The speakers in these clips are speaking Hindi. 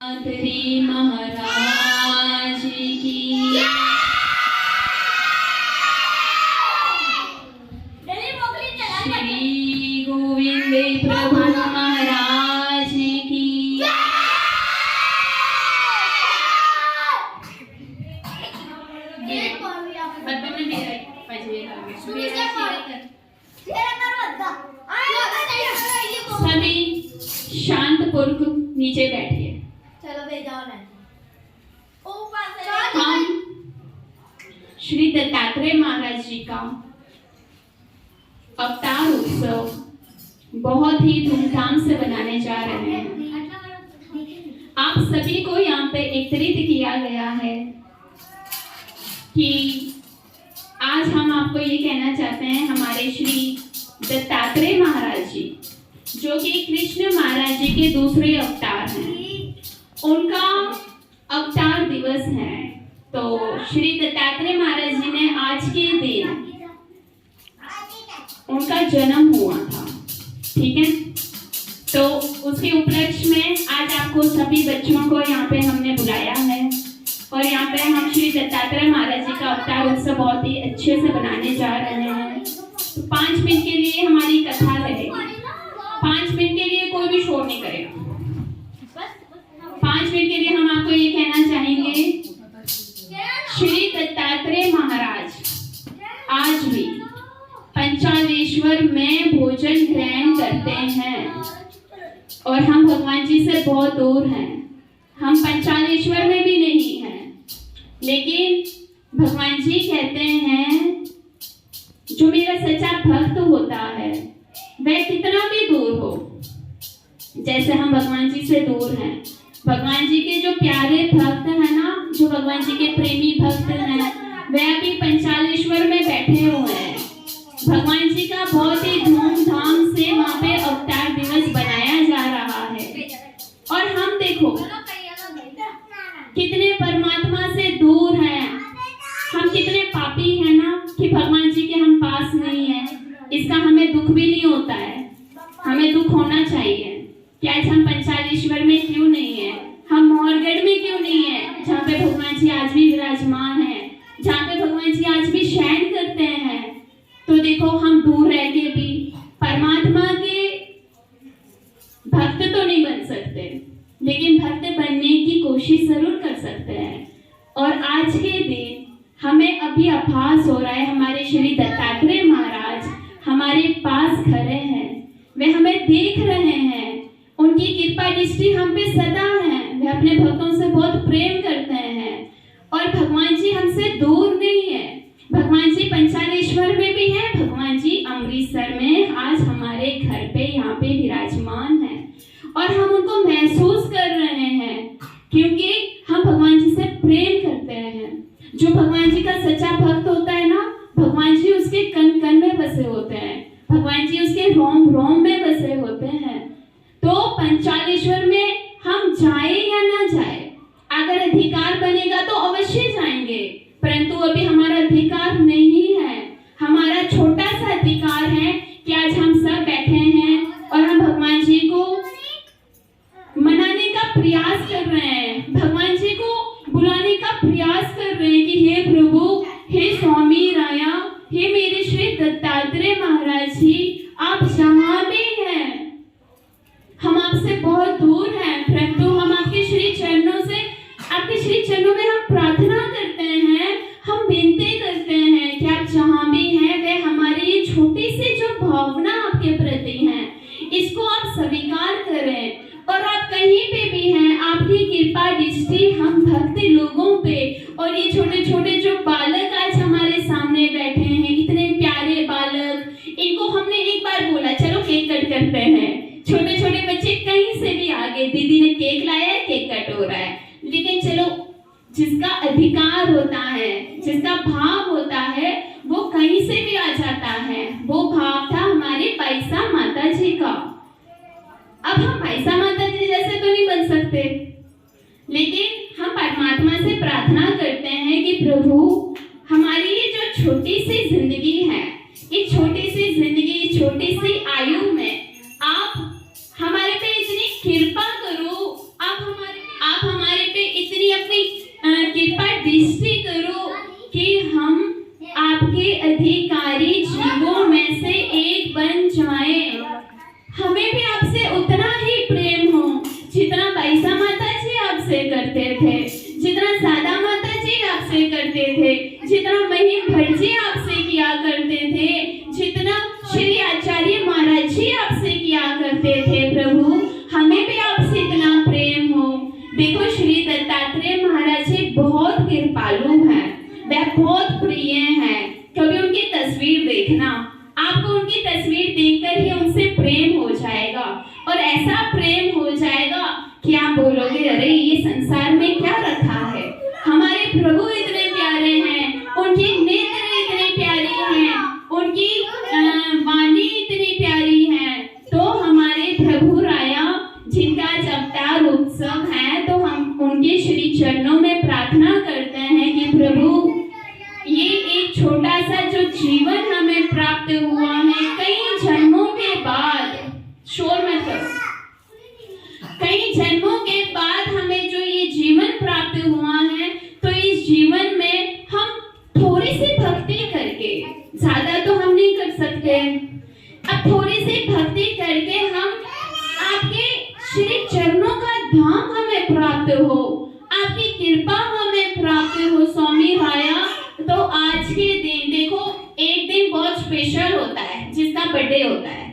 श्री महाराज की श्री गोविंद प्रभु महाराज की सभी शांतपूर्वक नीचे बैठिए। चलो भेजाओ ना। हम श्री दत्तात्रेय महाराज जी का अवतार उत्सव बहुत ही धूमधाम से बनाने जा रहे हैं। आप सभी को यहाँ पे एकत्रित किया गया है कि आज हम आपको ये कहना चाहते हैं, हमारे श्री दत्तात्रेय महाराज जी जो कि कृष्ण महाराज जी के दूसरे अवतार हैं, उनका अवतार दिवस है। तो श्री दत्तात्रेय महाराज जी ने आज के दिन उनका जन्म हुआ था, ठीक है। तो उसके उपलक्ष्य में आज आपको सभी बच्चों को यहाँ पे हमने बुलाया है और यहाँ पे हम श्री दत्तात्रेय महाराज जी का अवतार उत्सव बहुत ही अच्छे से बनाने जा रहे हैं। तो 5 मिनट के लिए हमारी कथा रहेगी। 5 मिनट के लिए कोई भी शोर नहीं करेगा। 5 मिनट के लिए हम आपको ये कहना चाहेंगे, श्री दत्तात्रेय महाराज आज भी पंचालेश्वर में भोजन ग्रहण करते हैं और हम भगवान जी से बहुत दूर हैं। हम पंचालेश्वर में भी नहीं हैं, लेकिन भगवान जी कहते हैं जो मेरा सच्चा भक्त होता है वह कितना भी दूर हो, जैसे हम भगवान जी से दूर हैं, भगवान जी के जो प्यारे भक्त हैं ना, जो भगवान जी के प्रेमी भक्त हैं, वह भी पंचालेश्वर में बैठे हुए हैं। भगवान जी का बहुत ही धूमधाम से वहाँ पे अवतार दिवस बनाया जा रहा है और हम देखो कितने परमात्मा से दूर हैं, हम कितने पापी हैं ना कि भगवान जी के हम पास नहीं है। इसका हमें दुख भी नहीं होता है, हमें दुख होना चाहिए कि आज हम पंचालेश्वर में क्यों नहीं है, हम मोहरगढ़ में क्यों नहीं है, जहाँ पे भगवान जी आज भी विराजमान है, जहाँ पे भगवान जी आज भी शयन करते हैं। तो देखो हम दूर रह के भी परमात्मा के भक्त तो नहीं बन सकते, लेकिन भक्त बनने की कोशिश जरूर कर सकते हैं। और आज के दिन हमें अभी आभास हो रहा है, हमारे श्री दत्तात्रेय महाराज हमारे पास खड़े हैं, वे हमें देख रहे हैं, उनकी कृपा दृष्टि हम पे सदा है, वे अपने भक्तों से बहुत प्रेम करते हैं और भगवान जी हमसे दूर नहीं है। भगवान जी पंचालेश्वर में भी है, भगवान जी अमृतसर में आज हमारे घर पे यहाँ पे विराजमान है और हम उनको महसूस कर रहे हैं क्योंकि हम भगवान जी से प्रेम करते हैं। जो भगवान जी का सच्चा भक्त होता है ना, भगवान जी उसके कण कण में बसे होते हैं, भगवान जी उसके रोम रोम में बसे होते हैं। तो पंचालेश्वर में हम जाए या ना जाए, अगर अधिकार बनेगा तो अवश्य जाएंगे, परंतु अभी हमारा अधिकार नहीं है। हमारा छोटा सा अधिकार है कि आज हम सब बैठे हैं और हम भगवान जी को मनाने का प्रयास कर रहे हैं, भगवान जी को बुलाने का प्रयास कर रहे हैं कि हे प्रभु, हे स्वामी राया, हे मेरे श्री दत्तात्रेय महाराज जी, आप जहाँ भी हैं, हम आपसे बहुत दूर हैं, परंतु हम आपके श्री चरणों से, आपके श्री चरणों में हम प्रार्थना करते हैं, हम विनती करते हैं कि आप जहाँ भी हैं, वे हमारी ये छोटी सी जो भावना आपके प्रति है, इसको आप स्वीकार करें और आप कहीं पे भी हैं, आपकी कृपा दृष्टि हम भक्त लोगों पे, और ये छोटे छोटे जो बालक आज हमारे सामने बैठे हैं, इतने प्यारे बालक, इनको हमने एक बार बोला चलो केक कट करते हैं। छोटे छोटे बच्चे कहीं से भी आगे, दीदी ने केक लाया है, केक कट हो रहा है, लेकिन चलो जिसका अधिकार होता है, जिसका भाव होता है, वो कहीं से भी आ जाता है। वो भाव था हमारे पैसा माता जी का। अब हम पैसा माता जी जैसे तो नहीं बन सकते, लेकिन हम परमात्मा से प्रार्थना करते हैं कि प्रभु, हमारी ये जो छोटी सी जिंदगी है, इस छोटी सी जिंदगी, छोटी सी आयु में आप हमारे पे इतनी कृपा करो, आप दृष्टि करो कि हम आपके अधिकारी जीवों में से एक बन जाएं। हमें भी आपसे उतना ही प्रेम हो जितना पैसा माता जी आपसे करते थे, जितना सादा माता जी आपसे करते थे, जितना महिम भट्ट जी आपसे किया करते थे, जितना श्री आचार्य महाराज जी आपसे किया करते थे। प्रभु हमें भी आपसे इतना प्रेम हो। देखो श्री दत्तात्रेय महाराज जी बहुत कृपालु हैं, वह बहुत प्रिय हैं। कभी उनकी तस्वीर देखना, आपको उनकी तस्वीर देखकर ही उनसे प्रेम हो जाएगा, और ऐसा प्रेम हो जाएगा कि आप बोलोगे अरे ये संसार में क्या रखा है। हमारे प्रभु इतने प्यारे हैं, उनकी नेत्र इतनी प्यारी हैं, उनकी वाणी इतनी प्यारी है। तो हमारे प्रभु राया जिनका अवतार उत्सव है, तो हम उनके श्री चरणों में प्रार्थना करते हैं कि प्रभु ये एक छोटा सा जो जीवन हमें प्राप्त हुआ है, कई जन्मों के बाद, शोर मत करो, कई जन्मों के बाद हमें जो ये जीवन प्राप्त हुआ है, तो इस जीवन में हम थोड़ी सी भक्ति करके, ज्यादा तो हम नहीं कर सकते, अब थोड़ी सी भक्ति करके हम आपके श्री चरणों का धाम हमें प्राप्त हो, आपकी कृपा हमें प्राप्त हो स्वामी राया। तो आज के दिन देखो, एक दिन बहुत स्पेशल होता है जिसका बर्थडे होता है।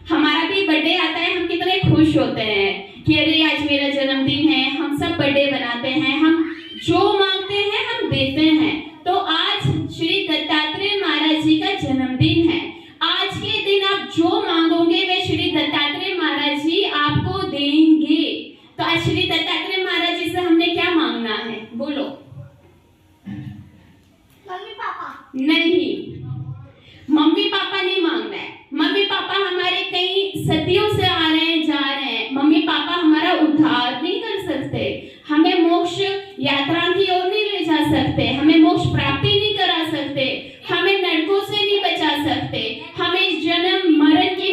हमारा भी बर्थडे आता है, हम कितने खुश होते हैं कि अरे आज मेरा जन्मदिन है। हम सब बर्थडे बनाते हैं, हम जो मांगते हैं हम देते हैं। तो आज श्री दत्तात्रेय महाराज जी का जन्मदिन है। आज के दिन आप जो मांगोगे वे श्री दत्तात्रेय महाराज जी आपको देंगे। तो आज श्री दत्तात्रेय महाराज जी से हमने क्या मांगना है, बोलो? मम्मी पापा नहीं, मम्मी पापा नहीं मांगना है। मम्मी पापा हमारे कई सदियों से आ रहे हैं, जा रहे हैं। मम्मी पापा हमारा उद्धार नहीं कर सकते, हमें मोक्ष यात्रा की ओर नहीं ले जा सकते, हमें मोक्ष प्राप्ति नहीं करा सकते, हमें नरकों से नहीं बचा सकते, हमें जन्म मरण की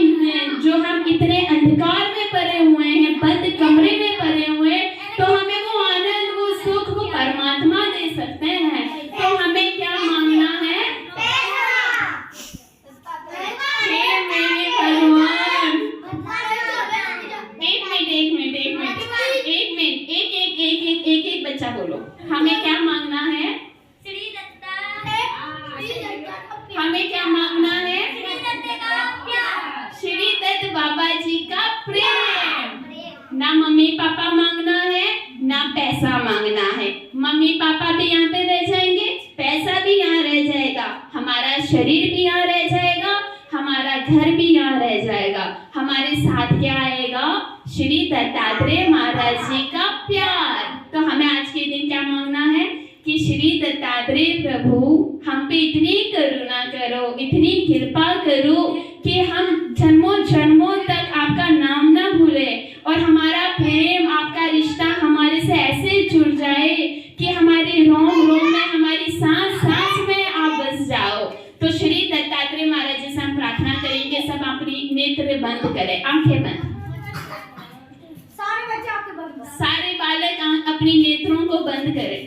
जो हम इतने अंधकार में पड़े हुए हैं, बंद कमरे में पड़े हुए, तो हमें वो आनंद, वो सुख, वो परमात्मा दे सकते हैं। तो हमें क्या मांगना है? हे मेरे भगवान, एक बच्चा बोलो, हमें क्या मांगना है? हमें क्या मांगना है? श्री दत्त बाबा जी का प्रेम। ना मम्मी पापा मांगना है, ना पैसा मांगना है। मम्मी पापा भी यहाँ पे रह जाएंगे, पैसा भी यहाँ रह जाएगा, हमारा शरीर भी यहाँ रह जाएगा, हमारा घर भी यहाँ रह जाएगा। हमारे साथ क्या आएगा? श्री दत्तात्रेय महाराज जी का प्यार। तो हमें आज के दिन क्या मांगना है कि श्री दत्तात्रेय प्रभु हम पे इतनी करुणा करो, इतनी कृपा करो कि हम जन्मों जन्मों तक आपका नाम ना भूले, और हमारा प्रेम, आपका रिश्ता हमारे से ऐसे जुड़ जाए कि हमारे रोम रोम में, हमारी सांस सांस में आप बस जाओ। तो श्री दत्तात्रेय महाराज जी से हम प्रार्थना करेंगे, सब अपनी नेत्र बंद करें, आंखें बंद। सारे बालक अपनी नेत्रों को बंद करें,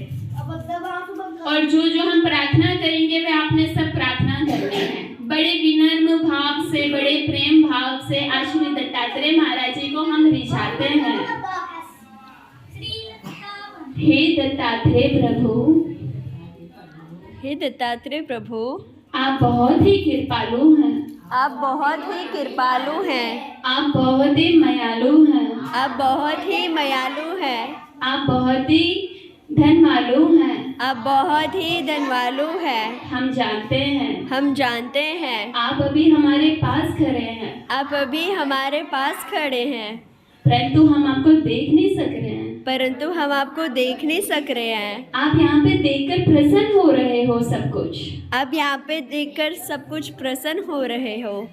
और जो जो हम प्रार्थना करेंगे वे आपने सब प्रार्थना करनी है। बड़े विनम्र भाव से, बड़े प्रेम भाव से आज श्री दत्तात्रेय महाराज जी को हम रिझाते हैं। हे दत्तात्रेय प्रभु, हे दत्तात्रेय प्रभु, आप बहुत ही कृपालु हैं, आप बहुत ही कृपालु हैं, आप बहुत ही मयालु हैं, आप बहुत ही मयालु हैं, आप बहुत ही धनवालु हैं, आप बहुत ही धनवालु हैं। हम जानते हैं, हम जानते हैं आप अभी हमारे पास खड़े हैं, आप अभी हमारे पास खड़े हैं, परंतु हम आपको देख नहीं सक रहे हैं, परंतु हम आपको देख नहीं सक रहे हैं। आप यहाँ पे देखकर प्रसन्न हो रहे हो सब कुछ, आप यहाँ पे देखकर सब कुछ प्रसन्न हो रहे हो।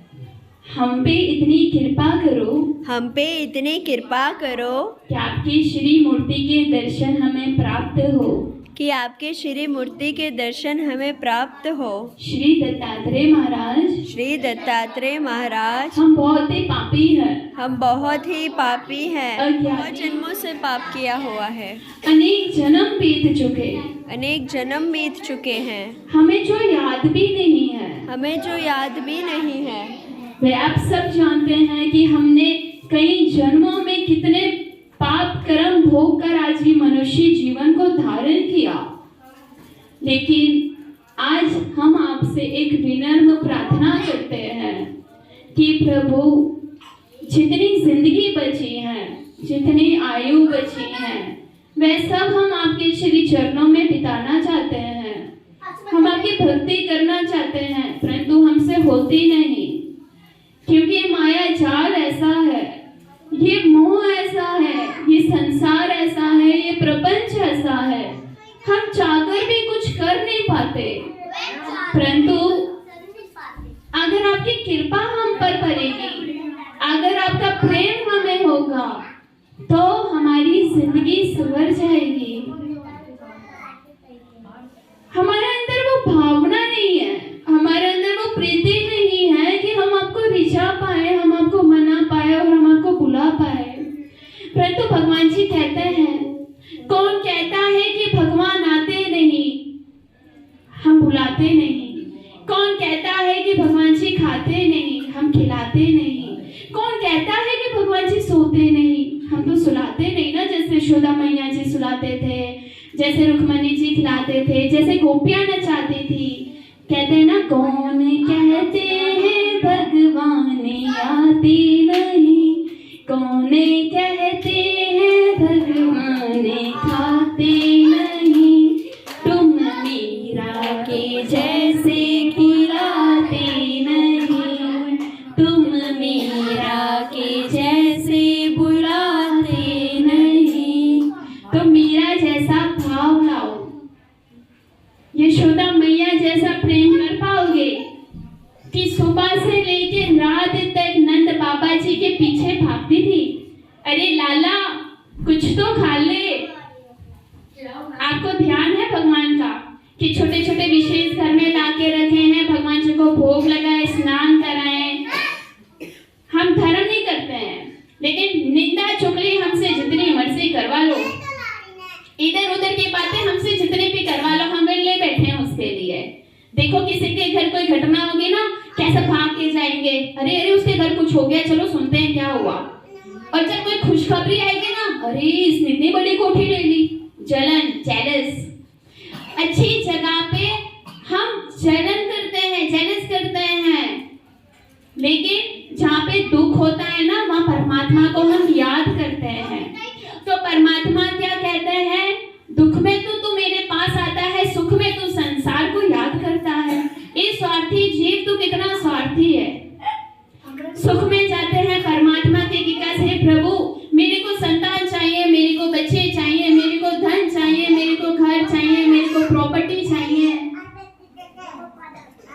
हम पे इतनी कृपा करो, हम पे इतनी कृपा करो कि आपकी श्री मूर्ति के दर्शन हमें प्राप्त हो, कि आपके श्री मूर्ति के दर्शन हमें प्राप्त हो। श्री दत्तात्रेय महाराज, श्री दत्तात्रेय महाराज, हम बहुत ही पापी हैं, हम बहुत ही पापी हैं, अज्ञानी। बहुत जन्मों से पाप किया हुआ है, अनेक जन्म बीत चुके, अनेक जन्म बीत चुके हैं, हमें जो याद भी नहीं है, हमें जो याद भी नहीं है। वे आप सब जानते हैं कि हमने कई जन्मों में कितने पाप कर्म भोग कर आज भी मनुष्य जीवन को धारण किया। लेकिन आज हम आपसे एक विनम्र प्रार्थना करते हैं कि प्रभु, जितनी जिंदगी बची है, जितनी आयु बची है, वह सब हम आपके श्री चरणों में बिताना चाहते हैं। हम आपकी भक्ति करना चाहते हैं, परंतु हमसे होती नहीं, क्योंकि माया जाल ऐसा है, ये मोह ऐसा है, ये संसार ऐसा है, ये प्रपंच ऐसा है, हम चाहकर भी कुछ कर नहीं पाते। परंतु अगर आपकी कृपा हम पर पड़ेगी, अगर आपका प्रेम हमें होगा, तो हमारी जिंदगी संवर जाएगी। हमारे अंदर वो भावना नहीं है, हमारे अंदर वो प्रीति नहीं है कि हम आपको रिझा पाए, हम आपको मना पाए और हम आपको बुला पाए। परंतु भगवान जी कहते हैं, कौन कहता है कि भगवान आते नहीं, हम बुलाते नहीं। कौन कहता है कि भगवान जी खाते नहीं, हम खिलाते नहीं। कौन कहता है कि भगवान जी सोते नहीं, हम तो सुलाते नहीं ना, जैसे यशोदा मैया जी सुलाते थे, जैसे रुक्मणी जी खिलाते थे, जैसे गोपियां नचाती थी। कहते हैं ना, कौन कहते हैं भगवान आते नहीं, कौन कहते हैं भगवान खाते नहीं, तुम मीरा के जैसे खिलाते नहीं, तुम मीरा के जैसे बुलाते नहीं। तो मीरा जैसा भाव लाओ, यशोदा मैया जैसा प्रेम कर पाओगे कि सुबह से लेके रात तक नंद बाबा जी के पीछे भागती थी, अरे लाला कुछ तो खा ले। आपको ध्यान है भगवान का कि छोटे छोटे विशेष घर में लाके रखे हैं, भगवान जी को भोग लगाए, स्नान कराएं। हम धर्म नहीं करते हैं, लेकिन निंदा चुगली हमसे जितनी मर्जी करवा लो, इधर उधर की बातें हमसे जितनी भी करवा लो, हम ले बैठे हैं उसके लिए। देखो किसी के घर कोई घटना होगी ना, कैसे भाग के जाएंगे, अरे अरे उसके घर कुछ हो गया, चलो सुनते हैं क्या हुआ। और जब कोई खुशखबरी आएगी ना, अरे इसने इतनी बड़ी कोठी ले ली, जलन, जेलस। अच्छी जगह पे हम जलन करते हैं, जेलस करते हैं, लेकिन जहाँ पे दुख होता है ना, वहाँ परमात्मा को हम याद करते हैं। तो परमात्मा क्या कहते हैं, दुख में तो तू मेरे पास आता है, सुख में तू संसार को याद करता है। ये स्वार्थी जीव तू कितना स्वार्थी है। सुख में जाते हैं परमात्मा के विकास है, प्रभु मेरे को संतान चाहिए, मेरे को बच्चे चाहिए, मेरे को धन चाहिए, मेरे को घर चाहिए, मेरे को प्रॉपर्टी चाहिए।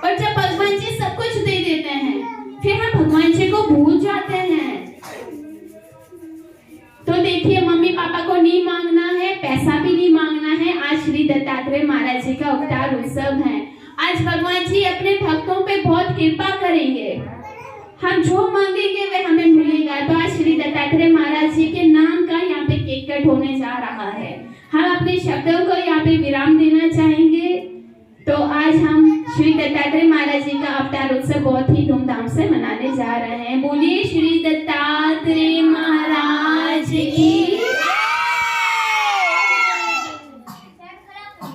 और जब भगवान जी सब कुछ दे देते हैं, फिर हम भगवान जी को भूल जाते हैं। तो देखिए, मम्मी पापा को नहीं मांगना है, पैसा भी नहीं मांगना है। आज श्री दत्तात्रेय महाराज जी का अवतार उत्सव है। आज भगवान जी अपने भक्तों पे बहुत कृपा करेंगे, हम जो मांगेंगे वह हमें मिलेगा। तो आज श्री दत्तात्रेय महाराज जी के नाम का यहाँ पे केक कट होने जा रहा है। हम अपने शब्दों को यहाँ पे विराम देना चाहेंगे। तो आज हम श्री दत्तात्रेय महाराज जी का अवतार उत्सव बहुत ही धूमधाम से मनाने जा रहे हैं। बोलिए श्री दत्तात्रेय